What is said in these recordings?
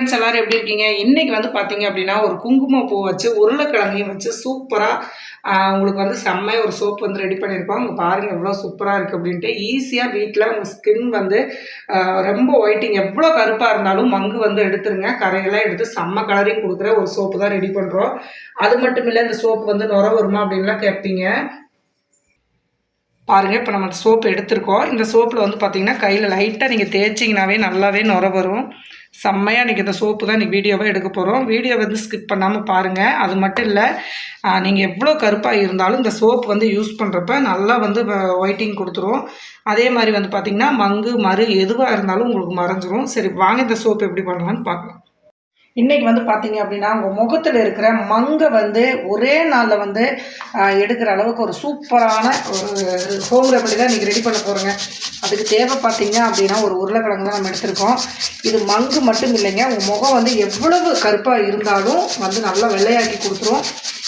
Friends எல்லாரும் எப்படி இருக்கீங்க? இன்னைக்கு வந்து பார்த்தீங்க அப்படின்னா, ஒரு குங்குமப்பூ வச்சு, உருளைக்கிழங்கையும் வச்சு சூப்பரா உங்களுக்கு வந்து செம்மையா ஒரு சோப் வந்து ரெடி பண்ணியிருக்கோம். இங்க பாருங்க எவ்வளோ சூப்பரா இருக்கு அப்படின்ட்டு. ஈஸியா வீட்ல உங்க ஸ்கின் வந்து ரொம்ப ஒயிட்டிங் எவ்வளோ கருப்பா இருந்தாலும் மங்கு வந்து எடுத்துருங்க. கரையெல்லாம் எடுத்து செம்ம கலரிங் குடுக்குற ஒரு சோப்பு தான் ரெடி பண்றோம். அது மட்டும் இல்ல, இந்த சோப்பு வந்து நுர வருமா அப்படின்லாம் கேட்பீங்க. பாருங்க, இப்போ நம்ம சோப்பு எடுத்திருக்கோம். இந்த சோப்பில் வந்து பார்த்தீங்கன்னா, கையில் லைட்டாக நீங்கள் தேய்ச்சிங்கனாவே நல்லாவே நுர வரும். செம்மையாக இன்றைக்கி இந்த சோப்பு தான் இன்றைக்கி வீடியோவை எடுக்க போகிறோம். வீடியோ வந்து ஸ்கிப் பண்ணாமல் பாருங்கள். அது மட்டும் இல்லை, நீங்கள் எவ்வளோ கருப்பாக இருந்தாலும் இந்த சோப்பு வந்து யூஸ் பண்ணுறப்ப நல்லா வந்து ஒயிட்டிங் கொடுத்துரும். அதே மாதிரி வந்து பார்த்திங்கன்னா, மங்கு மரு எதுவாக இருந்தாலும் உங்களுக்கு மறைஞ்சிரும். சரி, வாங்க இந்த சோப்பு எப்படி பண்ணலான்னு பார்க்கலாம். இன்றைக்கி வந்து பார்த்தீங்க அப்படின்னா, உங்கள் முகத்தில் இருக்கிற மங்கை வந்து ஒரே நாளில் வந்து எடுக்கிற அளவுக்கு ஒரு சூப்பரான ஒரு ஹோம் ரெமடி தான் இன்றைக்கி ரெடி பண்ண போகிறோங்க. அதுக்கு தேவை பார்த்தீங்க அப்படின்னா, ஒரு உருளைக்கிழங்கு தான் நம்ம எடுத்திருக்கோம். இது மங்கு மட்டும் இல்லைங்க, உங்கள் முகம் வந்து எவ்வளவு கருப்பாக இருந்தாலும் வந்து நல்லா வெள்ளையாக்கி கொடுத்துரும்.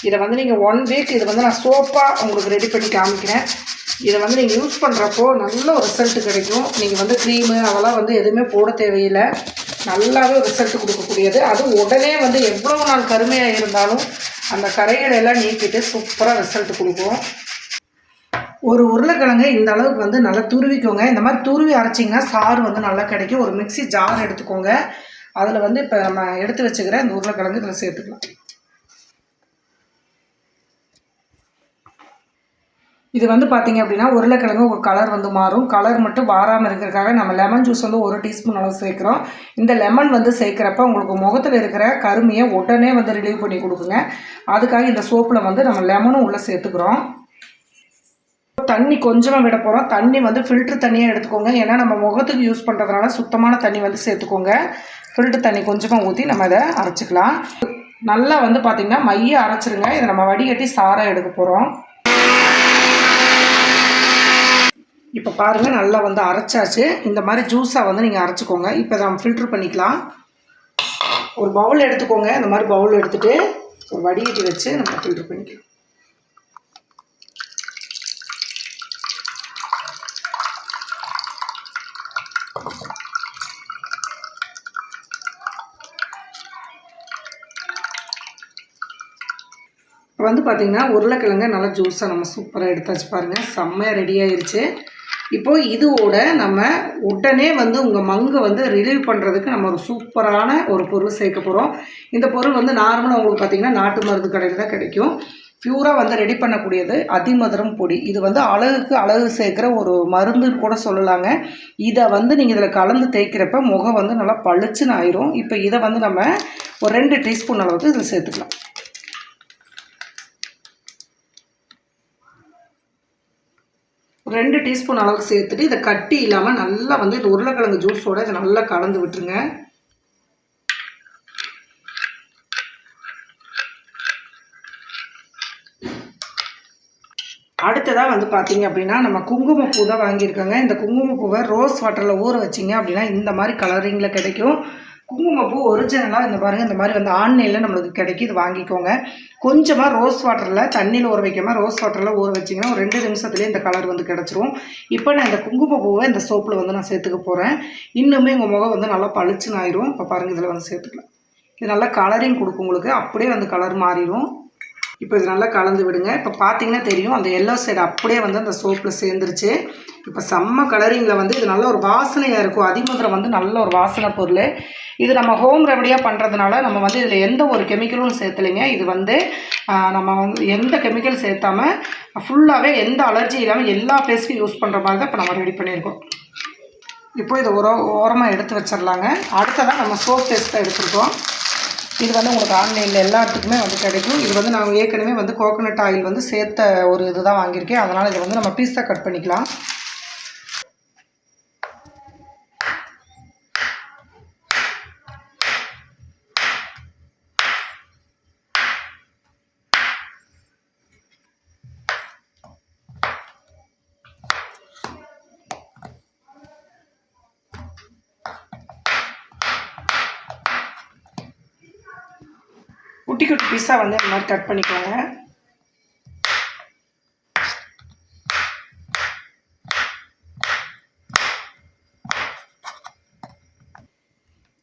இதை வந்து நீங்கள் 1 வீக் இதை வந்து நான் சோப்பாக உங்களுக்கு ரெடி பண்ணி காமிக்கிறேன். இதை வந்து நீங்கள் யூஸ் பண்ணுறப்போ நல்ல ஒரு ரிசல்ட் கிடைக்கும். நீங்கள் வந்து க்ரீமு அதெல்லாம் வந்து எதுவுமே போட தேவையில்லை. நல்லாவே ரிசல்ட் கொடுக்கக்கூடியது. அதுவும் உடனே வந்து எவ்வளோ நாள் கருமையாக இருந்தாலும் அந்த கரைகளை எல்லாம் நீக்கிட்டு சூப்பராக ரிசல்ட் கொடுக்கும். ஒரு உருளைக்கிழங்கு இந்த அளவுக்கு வந்து நல்லா துருவிக்கோங்க. இந்த மாதிரி துருவி அரைச்சிங்கன்னா சாறு வந்து நல்லா கிடைக்கும். ஒரு மிக்ஸி ஜார் எடுத்துக்கோங்க. அதில் வந்து இப்போ நம்ம எடுத்து வச்சுக்கிற இந்த உருளைக்கிழங்கு இதில் சேர்த்துக்கலாம். இது வந்து பார்த்திங்க அப்படின்னா, உருளைக்கிழங்கு ஒரு கலர் வந்து மாறும். கலர் மட்டும் மாறாமல் இருக்கிறதுக்காக நம்ம லெமன் ஜூஸ் வந்து 1 டீஸ்பூன் அளவு சேர்க்குறோம். இந்த லெமன் வந்து சேர்க்குறப்ப உங்களுக்கு முகத்தில் இருக்கிற கருமையை உடனே வந்து ரிலீவ் பண்ணி கொடுக்குங்க. அதுக்காக இந்த சோப்பில் வந்து நம்ம லெமனும் உள்ளே சேர்த்துக்கிறோம். தண்ணி கொஞ்சமாக விட போகிறோம். தண்ணி வந்து ஃபில்ட்ரு தண்ணியாக எடுத்துக்கோங்க. ஏன்னா நம்ம முகத்துக்கு யூஸ் பண்ணுறதுனால சுத்தமான தண்ணி வந்து சேர்த்துக்கோங்க. ஃபில்ட்ரு தண்ணி கொஞ்சமாக ஊற்றி நம்ம இதை அரைச்சிக்கலாம். நல்லா வந்து பார்த்திங்கன்னா மைய அரைச்சிருங்க. இதை நம்ம வடிகட்டி சாராக எடுக்க போகிறோம். இப்போ பாருங்கள், நல்லா வந்து அரைச்சாச்சு. இந்த மாதிரி ஜூஸாக வந்து நீங்கள் அரைச்சிக்கோங்க. இப்போ நம்ம ஃபில்ட்ரு பண்ணிக்கலாம். ஒரு பவுல் எடுத்துக்கோங்க. இந்த மாதிரி பவுல் எடுத்துகிட்டு ஒரு வடிகட்டி வச்சு நம்ம ஃபில்ட்ரு பண்ணிக்கலாம். இப்போ வந்து பார்த்திங்கன்னா, உருளைக்கிழங்க நல்லா ஜூஸாக நம்ம சூப்பராக எடுத்தாச்சு. பாருங்கள், செம்மையாக ரெடி ஆயிடுச்சு. இப்போது இதோட நம்ம உடனே வந்து உங்கள் மங்கை வந்து ரிலீவ் பண்ணுறதுக்கு நம்ம ஒரு சூப்பரான ஒரு பொருள் சேர்க்க போகிறோம். இந்த பொருள் வந்து நார்மலாக உங்களுக்கு பார்த்திங்கன்னா நாட்டு மருந்து கடையில் தான் கிடைக்கும். ப்யூராக வந்து ரெடி பண்ணக்கூடியது அதிமதுரம் பொடி. இது வந்து அழகுக்கு அழகு சேர்க்குற ஒரு மருந்துன்னு கூட சொல்லலாங்க. இதை வந்து நீங்கள் இதில் கலந்து தேய்க்கிறப்ப முகம் வந்து நல்லா பளிச்சுன்னு ஆயிரும். இப்போ இதை வந்து நம்ம ஒரு 2 டீஸ்பூன் அளவுக்கு இதில் சேர்த்துக்கலாம். 2 டீஸ்பூன் அளவுக்கு சேர்த்துட்டு இதை கட்டி இல்லாமல் நல்லா வந்து இந்த உருளைக்கிழங்கு ஜூஸோடு இதை நல்லா கலந்து விட்டுருங்க. அடுத்ததாக வந்து பார்த்தீங்க அப்படின்னா, நம்ம குங்குமப்பூ தான் வாங்கியிருக்கோங்க. இந்த குங்குமப்பூவை ரோஸ் வாட்டரில் ஊற வச்சிங்க அப்படின்னா இந்த மாதிரி கலரிங்கில் கிடைக்கும். குங்குமப்பூ ஒரிஜினலாக இந்த பாருங்கள், இந்த மாதிரி வந்து ஆன்லைனில் நம்மளுக்கு கிடைக்கும். இது வாங்கிக்கோங்க. கொஞ்சமாக ரோஸ் வாட்டரில் தண்ணியில் ஊற வைக்காமல் ரோஸ் வாட்டரில் ஊற வச்சிங்கன்னா ஒரு 2 நிமிஷத்துலேயே இந்த கலர் வந்து கிடச்சிரும். இப்போ நான் இந்த குங்குமப்பூவை இந்த சோப்பில் வந்து நான் சேர்த்துக்க போகிறேன். இன்னுமே உங்கள் முகம் வந்து நல்லா பளிச்சுன்னு ஆயிரும். இப்போ பாருங்கள், இதில் வந்து சேர்த்துக்கலாம். இது நல்லா கலரிங் கொடுக்கும் உங்களுக்கு. அப்படியே வந்து கலர் மாறிடும். இப்போ இது நல்லா கலந்து விடுங்க. இப்போ பார்த்தீங்கன்னா தெரியும், அந்த எல்லோ சைடு அப்படியே வந்து அந்த சோப்பில் சேர்ந்துருச்சு. இப்போ செம்ம கலரிங்கில் வந்து இது நல்ல ஒரு வாசனையாக இருக்கும். அதிமதுரம் வந்து நல்ல ஒரு வாசனை பொருள். இது நம்ம ஹோம் ரெமடியாக பண்ணுறதுனால நம்ம வந்து இதில் எந்த ஒரு கெமிக்கலும் சேர்த்துலைங்க. இது வந்து நம்ம வந்து எந்த கெமிக்கல் சேர்த்தாமல் ஃபுல்லாகவே எந்த அலர்ஜி இல்லாமல் எல்லா ஃபேஸ்க்கும் யூஸ் பண்ணுற மாதிரி தான் இப்போ நம்ம ரெடி பண்ணியிருக்கோம். இப்போ இதை ஓரமாக எடுத்து வச்சிடலாங்க. அடுத்ததான் நம்ம சோப் பேஸ்ட்டாக எடுத்துருக்கோம். இது வந்து உங்களுக்கு ஆன்லைனில் எல்லா இடத்துக்குமே வந்து கிடைக்கும். இது வந்து நான் ஏற்கனவே வந்து கோகோனட் ஆயில் வந்து சேர்த்த ஒரு இது தான் வாங்கியிருக்கேன். அதனால் இதை வந்து நம்ம பீஸாக கட் பண்ணிக்கலாம். குட்டி குட்டி பீஸாக வந்து இந்த மாதிரி கட் பண்ணிக்கோங்க.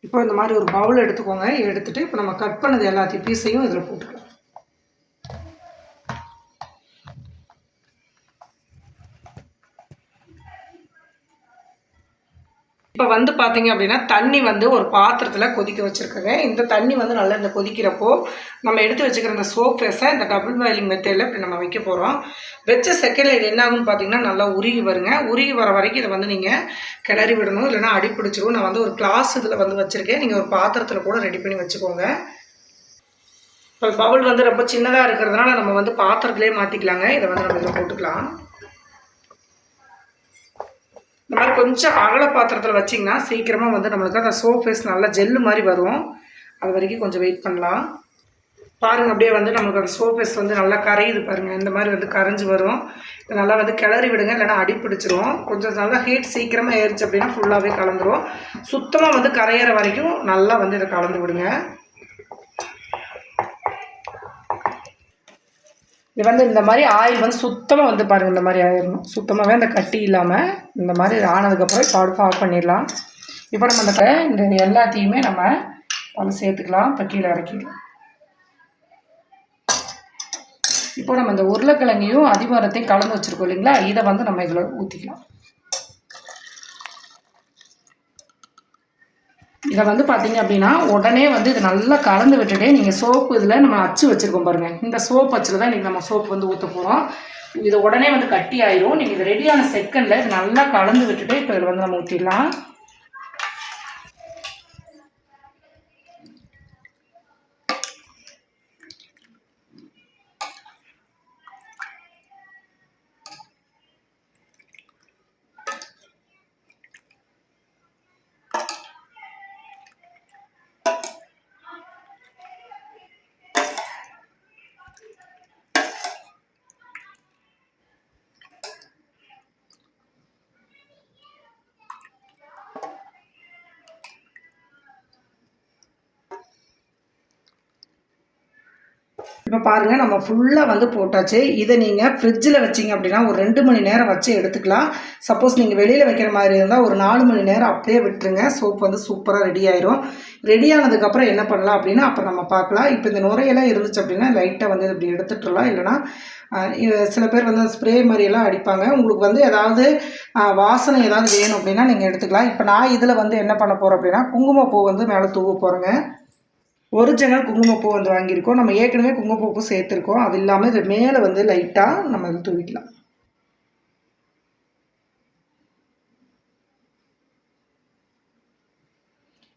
இப்போ இப்போ இந்த மாதிரி ஒரு பவுல் எடுத்துக்கோங்க. எடுத்துகிட்டு இப்போ நம்ம கட் பண்ணது எல்லாத்தையும் பீஸையும் இதில் போட்டுக்கலாம். இப்போ வந்து பார்த்தீங்க அப்படின்னா தண்ணி வந்து ஒரு பாத்திரத்தில் கொதிக்க வச்சுருக்கேங்க. இந்த தண்ணி வந்து நல்லா இந்த கொதிக்கிறப்போ நம்ம எடுத்து வச்சுக்கிற இந்த சோப் ஃபேஸை இந்த டபுள் பாயிலிங் மெத்தடில் இப்படி நம்ம வைக்க போகிறோம். வச்ச செகண்டில் இது என்ன ஆகும்னு பார்த்தீங்கன்னா நல்லா உருகி வருங்க. உருகி வர வரைக்கும் இதை வந்து நீங்கள் கிளறி விடணும், இல்லைனா அடி பிடிச்சிரும். நான் வந்து ஒரு கிளாஸ் இதில் வந்து வச்சுருக்கேன். நீங்கள் ஒரு பாத்திரத்தில் கூட ரெடி பண்ணி வச்சுக்கோங்க. இப்போ பவுல் வந்து ரொம்ப சின்னதாக இருக்கிறதுனால நம்ம வந்து பாத்திரத்துலேயே மாற்றிக்கலாங்க. இதை வந்து நம்ம இதில் போட்டுக்கலாம். இந்த மாதிரி கொஞ்சம் அகல பாத்திரத்தில் வச்சிங்கன்னா சீக்கிரமாக வந்து நம்மளுக்கு அந்த சோப் ஃபேஸ் நல்லா ஜெல்லு மாதிரி வரும். அது வரைக்கும் கொஞ்சம் வெயிட் பண்ணலாம். பாருங்கள், அப்படியே வந்து நம்மளுக்கு அந்த சோப் ஃபேஸ் வந்து நல்லா கரையுது பாருங்கள். இந்த மாதிரி வந்து கரைஞ்சி வரும். இதை நல்லா வந்து கிளறி விடுங்க, இல்லைனா அடி பிடிச்சிரும். கொஞ்சம் நல்லா ஹீட் சீக்கிரமாக ஏறிச்சு அப்படின்னா ஃபுல்லாகவே கலந்துரும். சுத்தமாக வந்து கரையிற வரைக்கும் நல்லா வந்து இதை கலந்து விடுங்க. இது வந்து இந்த மாதிரி ஆயில் வந்து சுத்தமாக வந்து பாருங்கள், இந்த மாதிரி ஆயிடணும். சுத்தமாகவே அந்த கட்டி இல்லாமல் இந்த மாதிரி ஆனதுக்கப்புறம் இப்போ அடுப்பு ஆஃப் பண்ணிடலாம். இப்போ நம்ம இந்த எல்லாத்தையுமே நம்ம வந்து சேர்த்துக்கலாம். இப்போ கீழே இறக்கிடலாம். இப்போ நம்ம இந்த உருளைக்கிழங்கையும் அதிமரத்தையும் கலந்து வச்சுருக்கோம் இல்லைங்களா, இதை வந்து நம்ம இதில் ஊற்றிக்கலாம். இதை வந்து பார்த்தீங்க அப்படின்னா உடனே வந்து இது நல்லா கலந்து விட்டுட்டு நீங்கள் சோப்பு இதில் நம்ம அச்சு வச்சுருக்கோம் பாருங்கள். இந்த சோப் அச்சில் தான் இன்றைக்கி நம்ம சோப்பு வந்து ஊற்ற போகிறோம். இது உடனே வந்து கட்டி ஆயிரும். நீங்கள் இது ரெடியான செகண்டில் இது நல்லா கலந்து விட்டுட்டு இப்போ இதில் வந்து நம்ம ஊற்றிடலாம். இப்போ பாருங்கள், நம்ம ஃபுல்லாக வந்து போட்டாச்சு. இதை நீங்கள் ஃப்ரிட்ஜில் வச்சிங்க அப்படின்னா ஒரு 2 மணி நேரம் வச்சு எடுத்துக்கலாம். சப்போஸ் நீங்கள் வெளியில் வைக்கிற மாதிரி இருந்தால் ஒரு 4 மணி நேரம் அப்படியே விட்டுருங்க. சோப் வந்து சூப்பராக ரெடி ஆயிரும். ரெடி ஆனதுக்கப்புறம் என்ன பண்ணலாம் அப்படின்னா அப்புறம் நம்ம பார்க்கலாம். இப்போ இந்த நுரையெல்லாம் இருந்துச்சு அப்படின்னா லைட்டாக வந்து இப்படி எடுத்துட்டுலாம், இல்லைனா சில பேர் வந்து ஸ்ப்ரே மாதிரியெல்லாம் அடிப்பாங்க. உங்களுக்கு வந்து ஏதாவது வாசனை ஏதாவது வேணும் அப்படின்னா நீங்கள் எடுத்துக்கலாம். இப்போ நான் இதில் வந்து என்ன பண்ண போகிறேன் அப்படின்னா குங்குமப்பூ வந்து மேலே தூவ போகிறேங்க. ஒரிஜினல் குங்குமப்பூ வந்து வாங்கியிருக்கோம். நம்ம ஏற்கனவே குங்குமப்பூ சேர்த்துருக்கோம். அது இல்லாமல் இது மேலே வந்து லைட்டாக நம்ம இது தூவிக்கலாம்.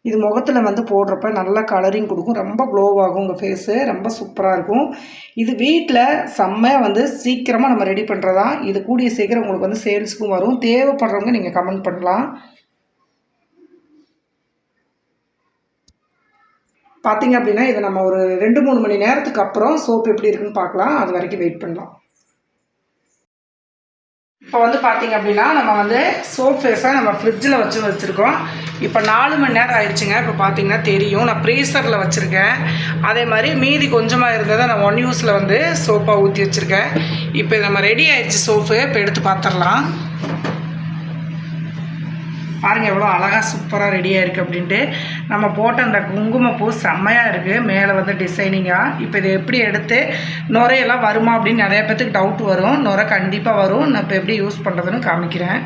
இது முகத்தில் வந்து போடுறப்ப நல்லா கலரிங் கொடுக்கும். ரொம்ப க்ளோவாகும் உங்கள் ஃபேஸு. ரொம்ப சூப்பராக இருக்கும். இது வீட்டில் செம்மையாக வந்து சீக்கிரமாக நம்ம ரெடி பண்ணுறதா. இது கூடிய சீக்கிரம் உங்களுக்கு வந்து சேல்ஸுக்கும் வரும். தேவைப்படுறவங்க நீங்கள் கமெண்ட் பண்ணலாம். பார்த்திங்க அப்படின்னா இதை நம்ம ஒரு 2-3 மணி நேரத்துக்கு அப்புறம் சோப்பு எப்படி இருக்குன்னு பார்க்கலாம். அது வரைக்கும் வெயிட் பண்ணலாம். இப்போ வந்து பார்த்திங்க அப்படின்னா நம்ம வந்து சோப் ஃபேஸை நம்ம ஃப்ரிட்ஜில் வச்சுருக்கோம். இப்போ 4 மணி நேரம் ஆயிடுச்சுங்க. இப்போ பார்த்திங்கன்னா தெரியும். நான் ப்ரீசரில் வச்சுருக்கேன். அதே மாதிரி மீதி கொஞ்சமாக இருந்ததை நான் 1 யூஸில் வந்து சோப்பாக ஊற்றி வச்சுருக்கேன். இப்போ நம்ம ரெடி ஆயிடுச்சு சோப்பு. இப்போ எடுத்து பார்த்துடலாம். பாருங்கள் எவ்வளோ அழகாக சூப்பராக ரெடியாக இருக்குது அப்படின்ட்டு. நம்ம போட்ட அந்த குங்குமப்பூ செம்மையாக இருக்குது. மேலே வந்து டிசைனிங்காக. இப்போ இதை எப்படி எடுத்து நுரையெல்லாம் வருமா அப்படின்னு நிறைய பேத்துக்கு டவுட் வரும். நுரை கண்டிப்பாக வரும். நான் இப்போ எப்படி யூஸ் பண்ணுறதுன்னு காமிக்கிறேன்.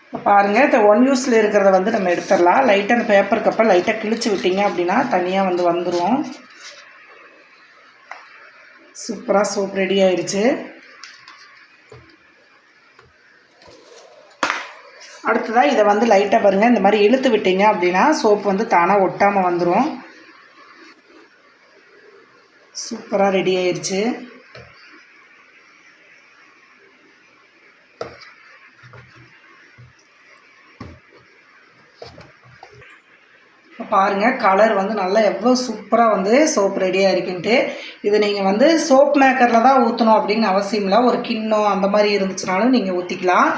இப்போ பாருங்கள், இந்த 1 யூஸில் இருக்கிறத வந்து நம்ம எடுத்துடலாம். லைட்டாக அந்த பேப்பர் கப்பை லைட்டாக கிழிச்சு விட்டிங்க அப்படின்னா தனியாக வந்து வந்துடும். சூப்பராக சோப் ரெடி ஆயிடுச்சு. அடுத்ததாக இதை வந்து லைட்டாக பாருங்கள், இந்த மாதிரி இழுத்து விட்டீங்க அப்படின்னா சோப்பு வந்து தானாக ஒட்டாமல் வந்துடும். சூப்பராக ரெடி ஆயிடுச்சு. பாருங்கள் கலர் வந்து நல்லா எவ்வளோ சூப்பராக வந்து சோப் ரெடியாக இருக்குன்ட்டு. இது நீங்கள் வந்து சோப் மேக்கரில் தான் ஊற்றணும் அப்படின்னு அவசியம் இல்லை. ஒரு கிண்ணம் அந்த மாதிரி இருந்துச்சுனாலும் நீங்கள் ஊற்றிக்கலாம்.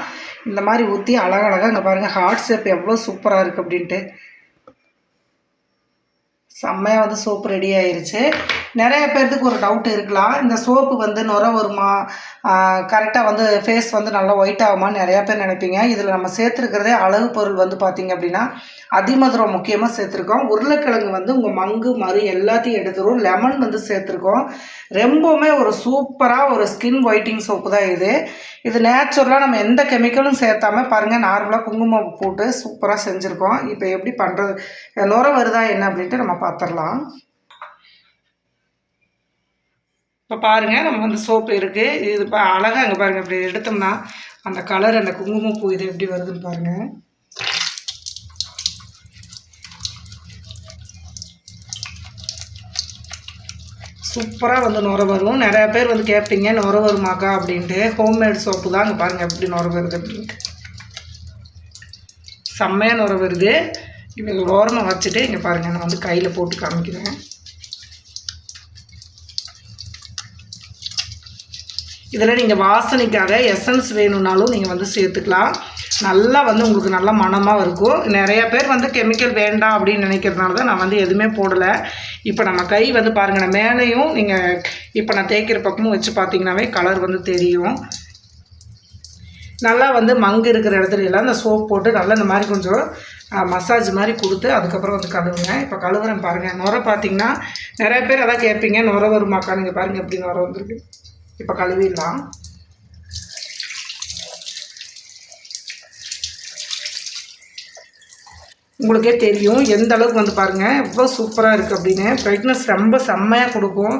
இந்த மாதிரி ஊற்றி அழகழகாக இங்கே பாருங்கள் ஹார்ட் ஷேப் எவ்வளோ சூப்பராக இருக்குது அப்படின்ட்டு. செம்மையாக வந்து சோப்பு ரெடி ஆயிருச்சு. நிறைய பேர்த்துக்கு ஒரு டவுட் இருக்கலாம், இந்த சோப்பு வந்து நுரை வருமா, கரெக்டாக வந்து ஃபேஸ் வந்து நல்லா ஒயிட் ஆகுமான்னு நிறையா பேர் நினைப்பீங்க. இதில் நம்ம சேர்த்துருக்கிறதே அழகு பொருள் வந்து பார்த்திங்க அப்படின்னா அதிமதுரம் முக்கியமாக சேர்த்துருக்கோம். உருளைக்கிழங்கு வந்து உங்கள் மங்கு மறு எல்லாத்தையும் எடுத்துரும். லெமன் வந்து சேர்த்துருக்கோம். ரொம்பவுமே ஒரு சூப்பராக ஒரு ஸ்கின் ஒயிட்டிங் சோப்பு தான் இது. இது நேச்சுரலாக நம்ம எந்த கெமிக்கலும் சேர்த்தாமல் பாருங்கள், நார்மலாக குங்குமம் போட்டு சூப்பராக செஞ்சுருக்கோம். இப்போ எப்படி பண்ணுறது, நுரை வருதா என்ன அப்படின்ட்டு நம்ம பார்த்துடலாம். இப்போ பாருங்கள், நம்ம வந்து சோப்பு இருக்குது. இது இப்போ அழகாக அங்கே பாருங்கள், இப்படி எடுத்தோம்னா அந்த கலர், அந்த குங்குமப்பூ இது எப்படி வருதுன்னு பாருங்கள். சூப்பராக வந்து நுரை வரும். நிறையா பேர் வந்து கேட்பீங்க நுரை வருமாக்கா அப்படின்ட்டு. ஹோம்மேட் சோப்பு தான். அங்கே பாருங்கள் எப்படி நுரை வருது அப்படின்ட்டு. செம்மையாக நுரை வருது. இப்போ ஓரமாக வச்சுட்டு இங்கே பாருங்கள், நான் வந்து கையில் போட்டு காமிக்கிறேன். இதில் நீங்கள் வாசனைக்காக எசன்ஸ் வேணும்னாலும் நீங்கள் வந்து சேர்த்துக்கலாம். நல்லா வந்து உங்களுக்கு நல்ல மணமாக இருக்கும். நிறையா பேர் வந்து கெமிக்கல் வேண்டாம் அப்படின்னு நினைக்கிறதுனால தான் நான் வந்து எதுவுமே போடலை. இப்போ நம்ம கை வந்து பாருங்கள், நான் மேலேயும் நீங்கள் இப்போ நான் தேய்க்கிற பக்கமும் வச்சு பார்த்தீங்கன்னாவே கலர் வந்து தெரியும். நல்லா வந்து மங்கு இருக்கிற இடத்துல எல்லாம் இந்த சோப் போட்டு நல்லா இந்த மாதிரி கொஞ்சம் மசாஜ் மாதிரி கொடுத்து அதுக்கப்புறம் வந்து கழுவுங்க. இப்போ கழுவுறேன் பாருங்கள். நுரை பார்த்தீங்கன்னா நிறைய பேர் அதான் கேட்பீங்க நுரை வருமாக்கா, நீங்கள் பாருங்கள் எப்படி நுரை வந்துருக்கு. இப்போ கழுவிடலாம். உங்களுக்கே தெரியும் எந்த அளவுக்கு வந்து பாருங்கள் எவ்வளோ சூப்பராக இருக்குது அப்படின்னு. பிரைட்னஸ் ரொம்ப செம்மையாக கொடுக்கும்.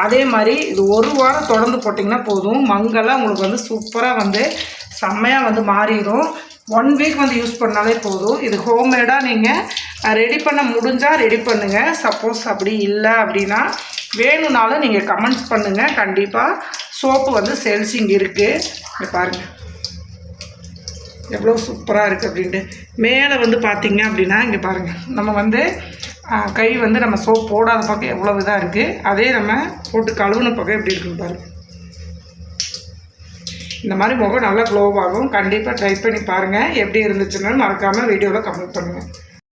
அதே மாதிரி இது ஒரு வாரம் தொடர்ந்து போட்டிங்கன்னா போதும், மங்கெல்லாம் உங்களுக்கு வந்து சூப்பராக வந்து செம்மையாக வந்து மாறிடும். 1 வீக் வந்து யூஸ் பண்ணாலே போதும். இது ஹோம்மேடாக நீங்கள் ரெடி பண்ண முடிஞ்சால் ரெடி பண்ணுங்கள். சப்போஸ் அப்படி இல்லை அப்படின்னா வேணும்னாலும் நீங்கள் கமெண்ட்ஸ் பண்ணுங்கள். கண்டிப்பாக சோப்பு வந்து சேல்ஸ் இங்கே இருக்குது. இங்கே பாருங்கள் எவ்வளோ சூப்பராக இருக்குது அப்படின்ட்டு. மேலே வந்து பார்த்திங்க அப்படின்னா இங்கே பாருங்கள், நம்ம வந்து கை வந்து நம்ம சோப் போடாத பக்கம் எவ்வளோ இதாக இருக்குது, அதே நம்ம போட்டு கழுவுன பக்கம் எப்படி இருக்குன்னு பாருங்கள். இந்த மாதிரி முகம் நல்லா க்ளோவாகும். கண்டிப்பாக ட்ரை பண்ணி பாருங்கள். எப்படி இருந்துச்சுன்னு மறக்காமல் வீடியோவில் கமெண்ட் பண்ணுங்கள்.